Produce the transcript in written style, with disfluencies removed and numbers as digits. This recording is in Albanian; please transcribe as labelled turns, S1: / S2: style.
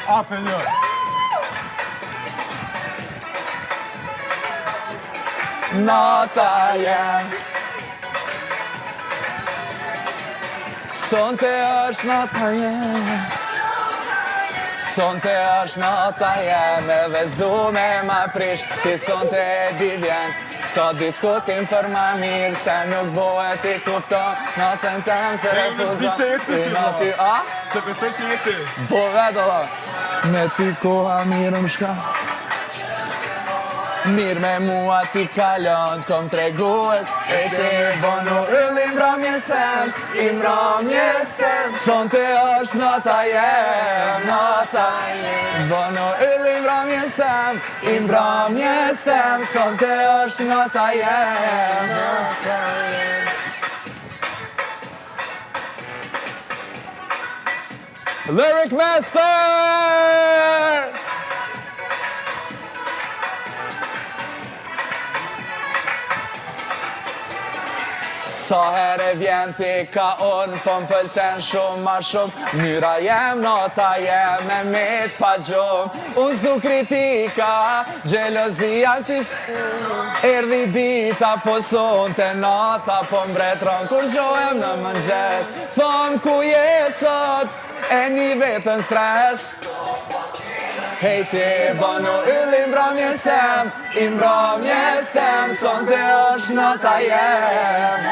S1: Apelio.
S2: Nata jem Sonte është nata jem Sonte është nata jem Edhe s'du me ma prish Ti sonte di vjen S'ka diskutim për ma mirë Se nuk bohet i kupton Natën tem se refuzon Ti nati a?
S1: Se besoj që je ti.
S2: Po vedo la Me ty koha mirë më shka Mirë me mua ti kalon, kom treguet E ti bonu yll i mbrëmjes tem, i mbrëmjes tem Sonte është nata jem, Bonu yll i mbrëmjes tem, i mbrëmjes tem Sonte është nata jem, Lyric Master! Sa herë vjen ti ka unë, po m'pëlqen shumë ma shumë Myra jem, nata jem, e mit pa gjumë Unë s'du kritika, gjelozia qis Erdhi dita, po sonte nata, po mbretron Kur gjohem në mëngjes, thom ku jetë sot E një vetën stres Hej ti, bonu yll i mbrëmjes tem, i mbrëmjes tem Sonte është nata jem